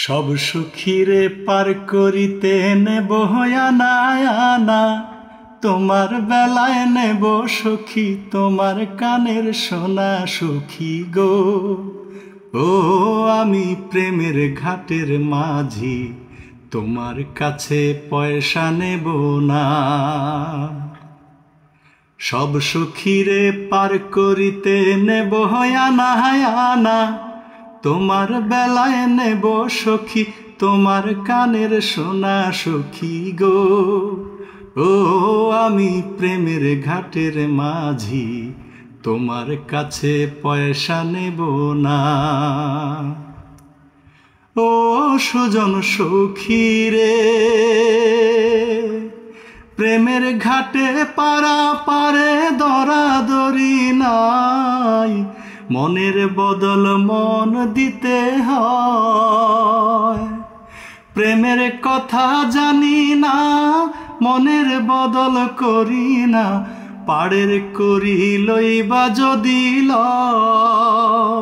সব সুখীরে পার করিতে নেব আনা আনা, তোমার বেলায় নেব সখী তোমার কানের সোনা সখী গো। ও আমি প্রেমের ঘাটের মাঝি, তোমার কাছে পয়সা নেব না। সব সুখীরে পার করিতে নেব আনা আনা, তোমার বেলায় নেব সখী তোমার কানের সোনা সখী গো। ও আমি প্রেমের ঘাটের মাঝি, তোমার কাছে পয়সা নেব না। ও সুজন সখী রে, প্রেমের ঘাটে পারা পারে দরাদরি নাই, মনের বদল মন দিতে হয়। প্রেমের কথা জানি না, মনের বদল করি না, পাড়ের করি লইবা যদি লও।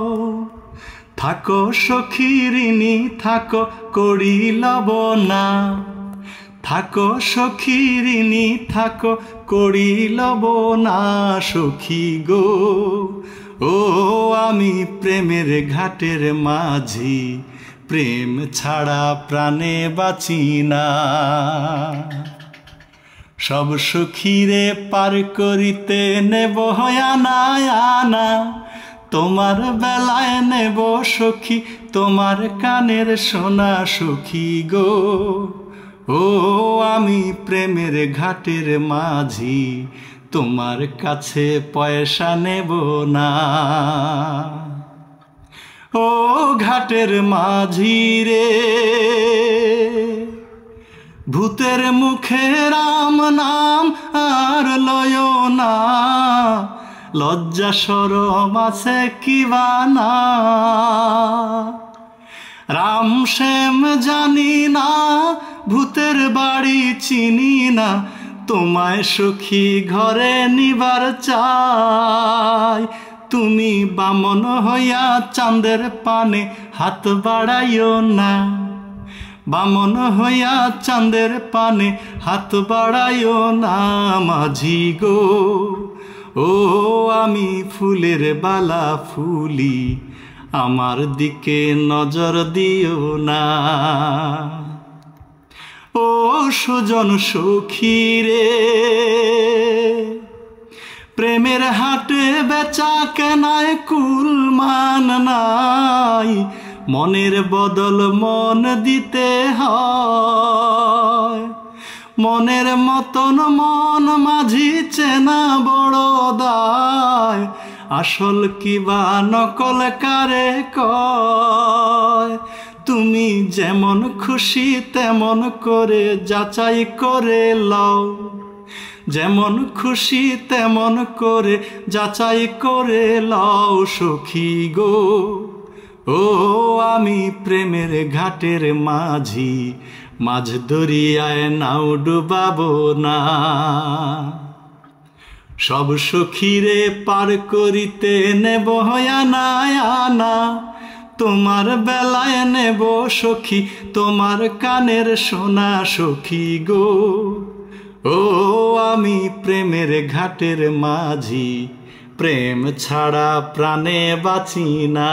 থাকো সখী ঋণী থাকো করি লব না, থাকো সখী ঋণী থাকো করি লব না সখী গো। ও আমি প্রেমের ঘাটের মাঝি, প্রেম ছাড়া প্রাণে বাঁচি না। সব সুখীরে পার করিতে নেব আনা আনা, তোমার বেলায় নেব সখী তোমার কানের সোনা সখী গো। ও আমি প্রেমের ঘাটের মাঝি, তোমার কাছে পয়সা নেব না। ও ঘাটের মাঝি রে, ভূতের মুখে রাম নাম আর লয় না, লজ্জা শরম আছে কিবা না। রাম শ্যাম জানি না, ভূতের বাড়ি চিনি না, তোমায় সখী ঘরে নিবার চাই। তুমি বামন হইয়া চাঁদের পানে হাত বাড়াইও না, বামন হইয়া চাঁদের পানে হাত বাড়াইও না মাঝি গো। ও আমি ফুলের বালা ফুলি, আমার দিকে নজর দিও না। ও সুজন সখী রে, প্রেমের হাটে বেচা কেনায় কুলমান নাই, মনের বদল মন দিতে হয়। মনের মতন মন মাঝি চেনা বড় দায়, আসল কিবা নকল কারে কয়। তুমি যেমন খুশি তেমন করে যাচাই করে লও, যেমন খুশি তেমন করে যাচাই করে লও সখী গো। ও আমি প্রেমের ঘাটের মাঝি, মাঝ দরিয়ায় নাও ডুবাবো না। সব সখীরে পার করিতে নেব আনা আনা, তোমার বেলায় নেব সখী তোমার কানের সোনা সখী গো। ও আমি প্রেমের ঘাটের মাঝি, প্রেম ছাড়া প্রাণে বাঁচি না।